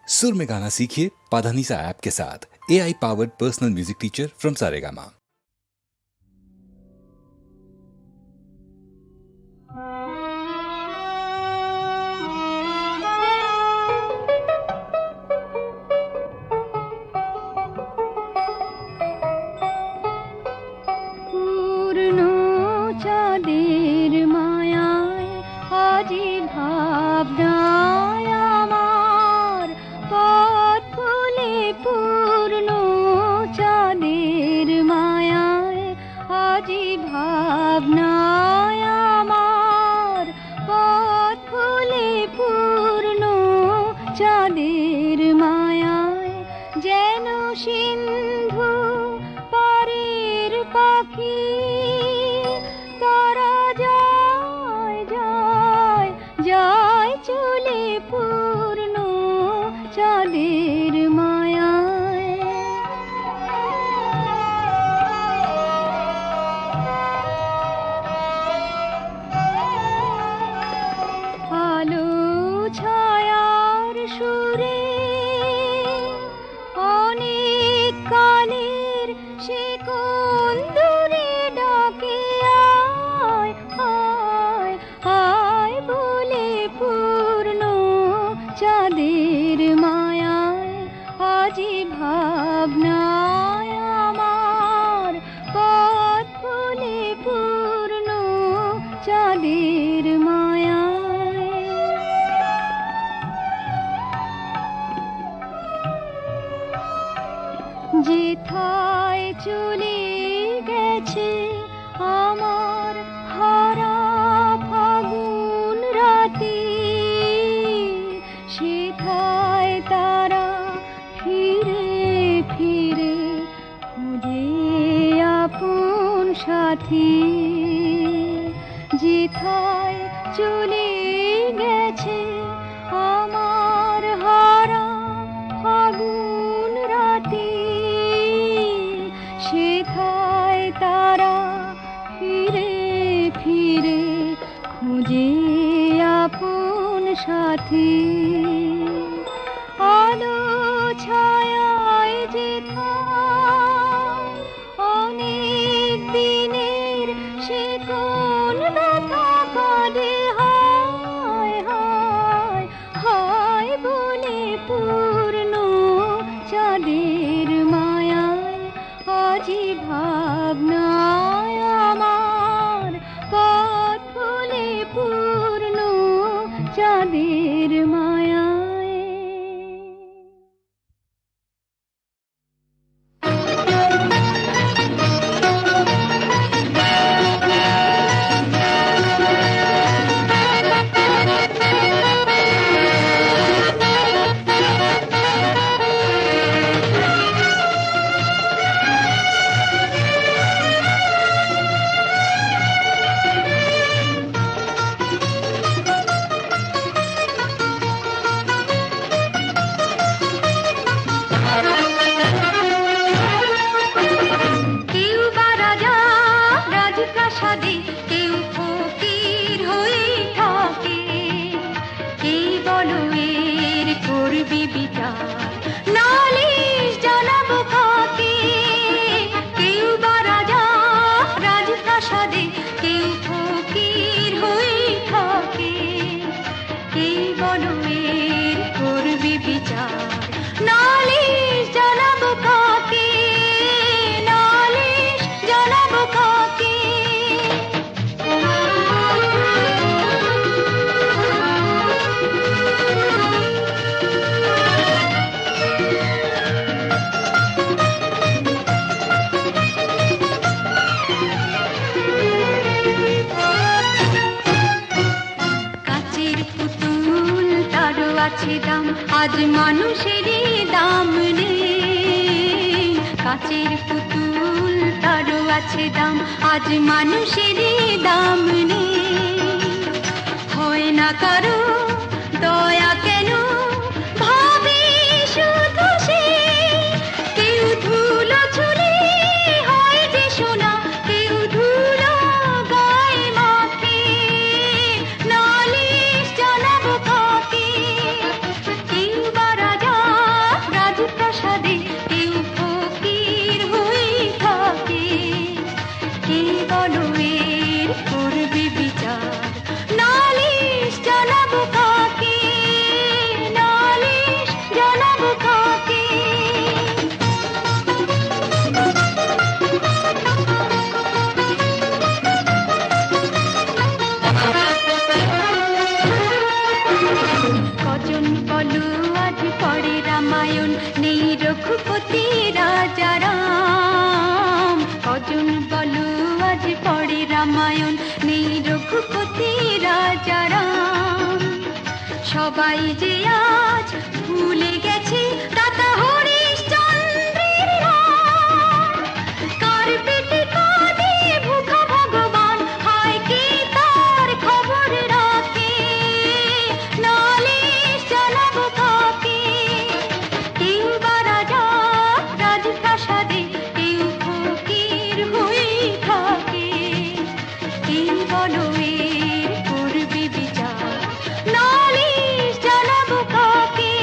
सुर में गाना सीखिए पाधानीसा ऐप के साथ। AI powered personal music teacher from Saregama. যেথায় চলে গেছে আমার হারা ফাগুন রাতে, সেথায় তারা ফিরে ফিরে খুঁজে আপন সাথী। যেথায় চলে গেছে আমার হারা ফাগুন রাতে, সেথায় তারা ফিরে ফিরে খুঁজে আপন সাথী। আলো ছায়ায় যেথায় অনেক দিনের সে কোন ব্যথা কাঁদে, হায় হায় হায় বলে পূর্ণ চাঁদের মায়ায় আজি ভাবনায় আমার পথ ফুলে পূর্ণ চাঁদের মায়ায়। আজ মানুষেরই দাম নেই, কাচের পুতুল তারও আছে দাম, আজ মানুষেরই দাম নেই। হয় না কারো দয়া কেন ভাবে শুধু সে, কেউ ধুলো ছুঁড়ে হয় যে সোনা, কেউ ধুলো গায়ে মাখে, নালিশ জানাবো কাকে। কেউ বা রাজা পড়ে রামায়ণ, নেই রঘুপতি রাজা রাম। কজন বলো আজ পড়ে রামায়ণ, নেই রঘুপতি রাজা রাম। সবাই যে আজ ভুলে গেছে দাদা হরিশ্চন্দ্রের নাম। কার পেটে কাঁদে ভুখা ভগবান, হায় কে তার খবর রাখে, নালিশ জানাবো কাকে। কেউ বা রাজা রাজপ্রাসাদে, কেউ ফকির হয়ে থাকে। কেউ বলো এর করবে বিচার, নালিশ জানাবো কাকে,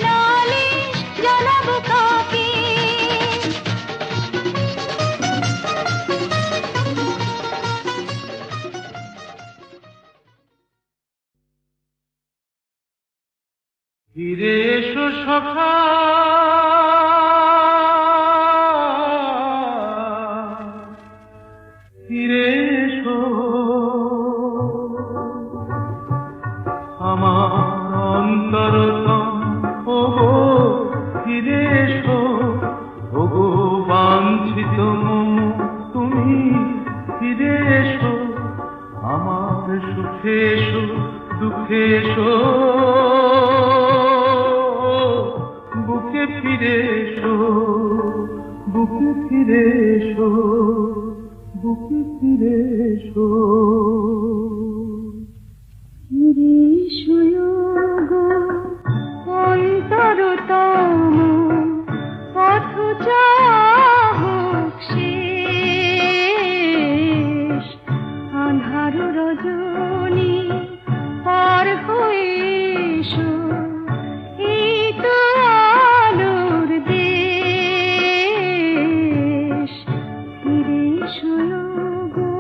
নালিশ জানাবো কাকে। ফিরে এসো সখা, ফিরে এসো আমার অন্তরতম, ওগো ফিরে এসো, ওগো বাঞ্ছিত মম তুমি ফিরে এসো, আমার সুখে এসো দুঃখে এসো, বুকে ফিরে এসো, বুকে ফিরে এসো, বুকে ফিরে এসো। ফিরে এসো গো অন্তরতম, পথ চাহক শেষ। আঁধার রজনী পার হয়ে এসো, এই তো আলোর দেশ। ফিরে এসো গো।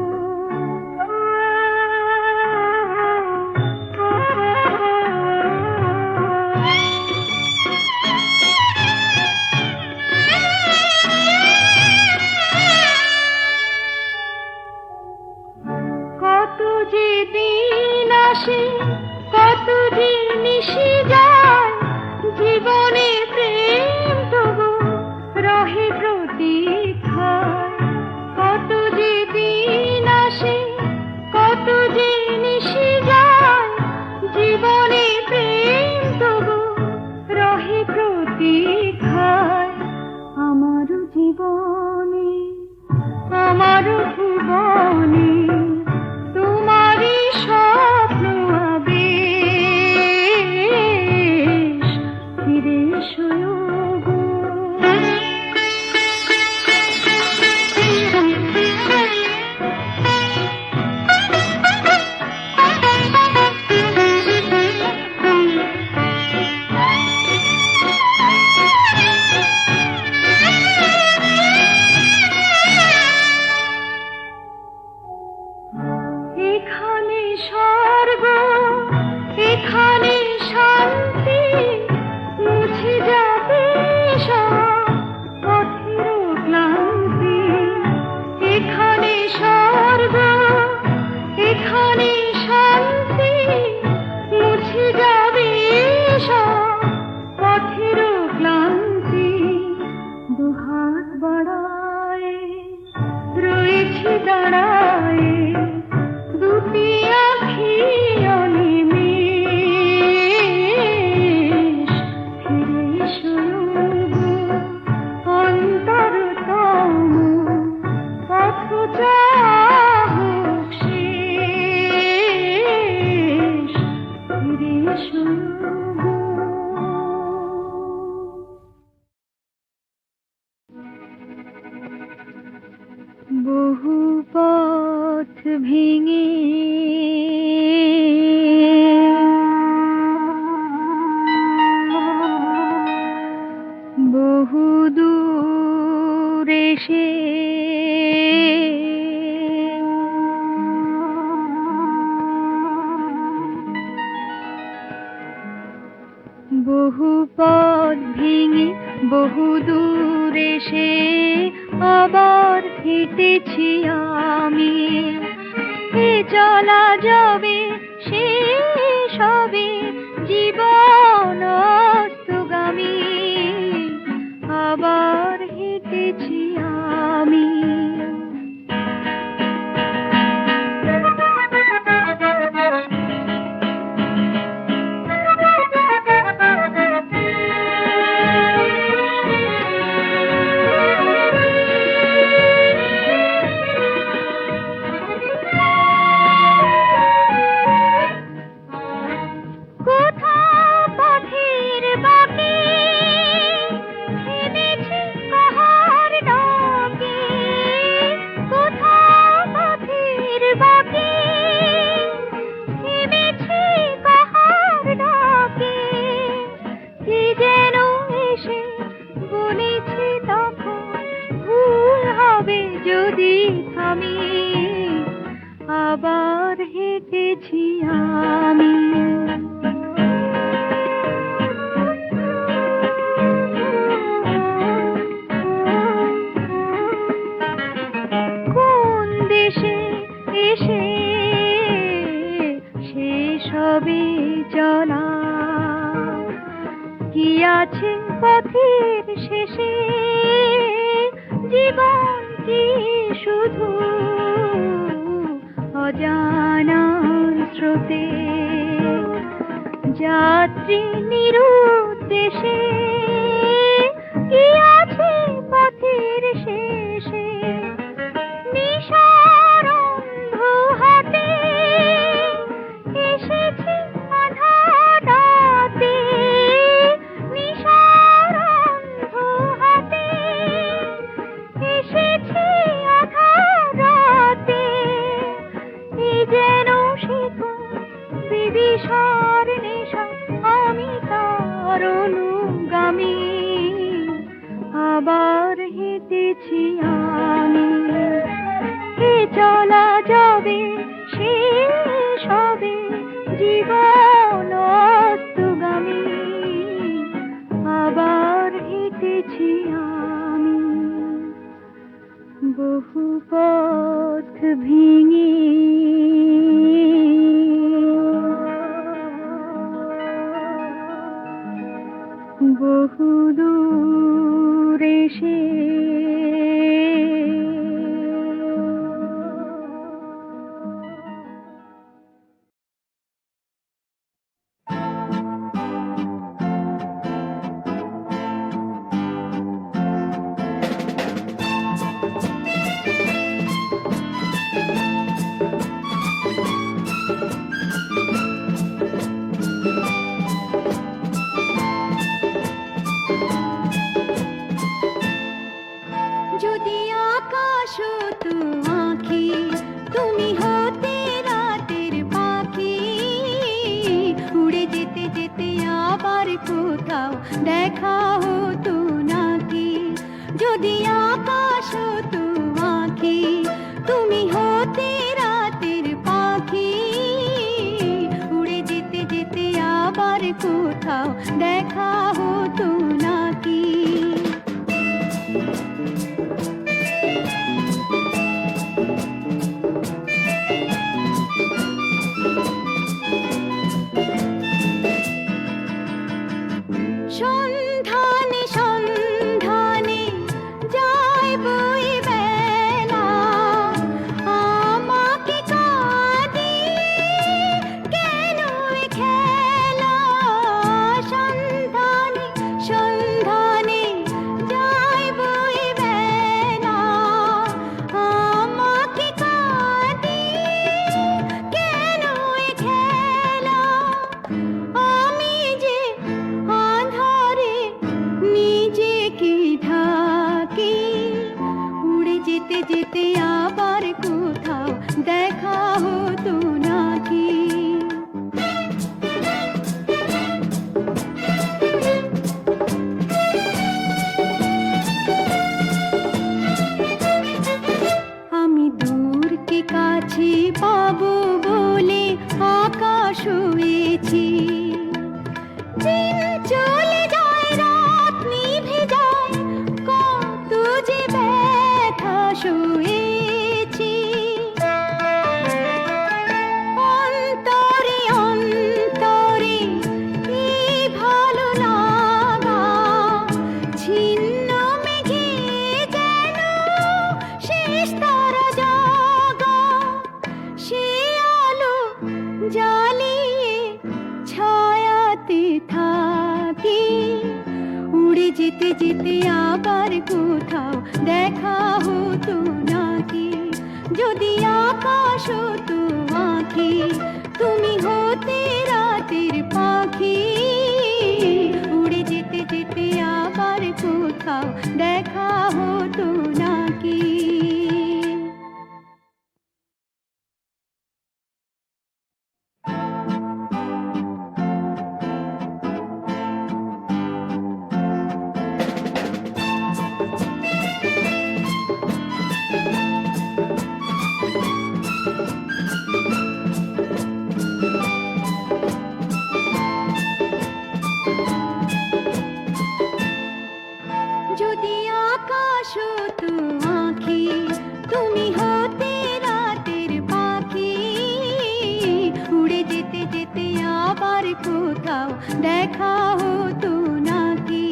কত যে দিন আসে, কত যে নিশি যায়, জীবনে প্রেম তবু রহে প্রতীক্ষায়। কত যে দিন আসে, কত যে নিশি যায়, জীবনে প্রেম তবু রহে প্রতীক্ষায়। আমার জীবনে, আমার ভুবনে তোমারই স্বপ্ন আবেশ। ফিরে এসো গো। এখানে স্বর্গ, এখানে শান্তি, মুছে যাবে সব পথের ক্লান্তি। এখানে স্বর্গ, এখানে শান্তি, মুছে যাবে সব পথের ক্লান্তি। দুহাত বাড়ায় রয়েছি দাঁড়ায়, দুটি আঁখি অনিমেষ। ফিরে এসো গো অন্তরতম, পথ চাহক শেষ। ফিরে এসো গো। বহু পথ ভেঙে বহু দূর এসে বহু পথ ভেঙে বহু দূর এসে আবার হেঁটেছি আমি। এ চলা যাবে শেষ হবে জীবন যদি থামি আবার হেঁটেছি আমি। কোন দেশে এসে শেষ হবে চলা, কি আছে পথের শেষে, জীবন কি শুধু অজানার স্রোতে, যাত্রী নিরুদ্দেশে, কি আছে পথের শেষে, নিশার অন্ধ হাতে এসেছি আঁধার রাতে, নিশার অন্ধ হাতে এসেছি আঁধার রাতে, এই যেন সেতু বিদিশার নেশা, আমি তার অনুগামী, আবার হেঁটেছি আমি। এ চলা যাবে শেষ হবে জীবন অস্তগামী, আবার হেঁটেছি আমি। বহু পথ ভেঙে বহু দূর এসে যদি আকাশ হতো আঁখি, তুমি হতে রাতের পাখি, উড়ে যেতে যেতে আবার কোথাও দেখা হতো নাকি। যদি আকাশ হতো আঁখি, তুমি হতে রাতের পাখি, উড়ে যেতে যেতে আবার কোথাও দেখা হতো নাকি। সন্ধানে সন্ধানে যাই বই বেলা, আমাকে কাঁদিয়ে কেন এ খেলা। সন্ধানে সন্ধানে যাই বই বেলা, আমাকে কাঁদিয়ে কেন এ খেলা। আমি যে আঁধারে নিজেকে ঢাকি, উড়ে যেতে যেতে আবার কোথাও দেখা হতো নাকি। আমি দূরকে কাছে পাবো বলে আকাশ হয়েছি, দিন চলে যায় রাত নিভে যায়, কত যে ব্যথা সয়েছি। অন্তরে অন্তরে এই ভালো লাগা, ছিন্ন মেঘে যেন শেষ তারা জাগা। সে আলো জ্বালিয়ে ছায়াতে থাকি, উড়ে যেতে যেতে আবার কোথাও দেখা হতো নাকি। যদি আকাশ হতো আঁখি, তুমি হতে রাতের পাখি, উড়ে যেতে যেতে আবার কোথাও দেখা হতো নাকি। দেখা হতো নাকি,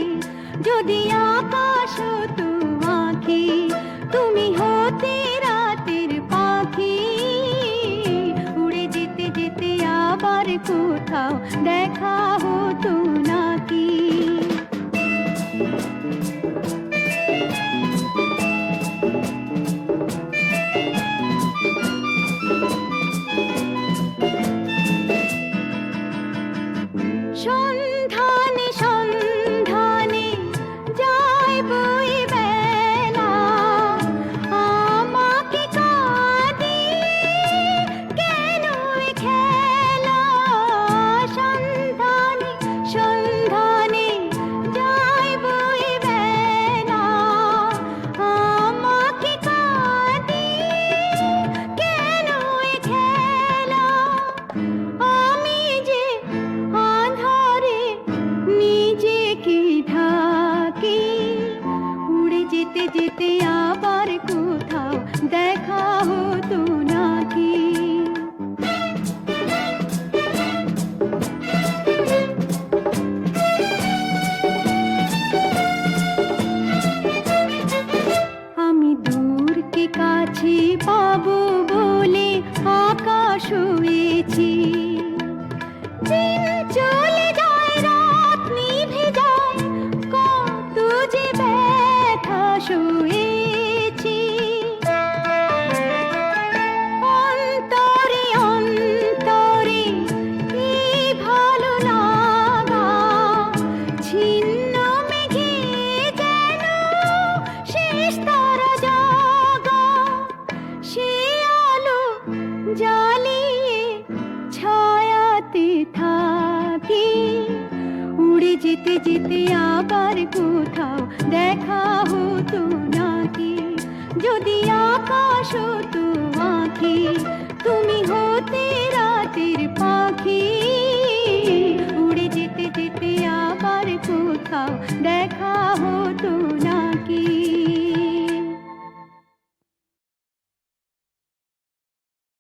যদি আকাশ হতো আঁখি, তুমি হতে রাতের পাখি, উড়ে যেতে যেতে আবার কোথাও দেখা হতো নাকি। সন্ধানে সন্ধানে যায় বই বেলা, আমাকে কাঁদিয়ে কেন এ খেলা। সন্ধানে সন্ধানে যায় বই বেলা, আমাকে কাঁদিয়ে কেন এ খেলা। আমি যে আঁধারে নিজেকে ঢাকি, উড়ে যেতে যেতে আবার কোথাও দেখা হতো নাকি। আমি দূরকে কাছে পাবো বলে আকাশ হয়েছি, দিন চলে যায় রাত নিভে যায়, কত যে ব্যথা সয়েছি। অন্তরে অন্তরে এই ভালো লাগা, ছিন্ন মেঘে যেন শেষ তারা জাগা। সে আলো জ্বালিয়ে ছায়াতে থাকি, উড়ে যেতে যেতে আবার কোথাও দেখা হতো নাকি, যদি আকাশ হতো আঁখি, তুমি হতে রাতের পাখি, উড়ে যেতে যেতে আবার কোথাও দেখা হতো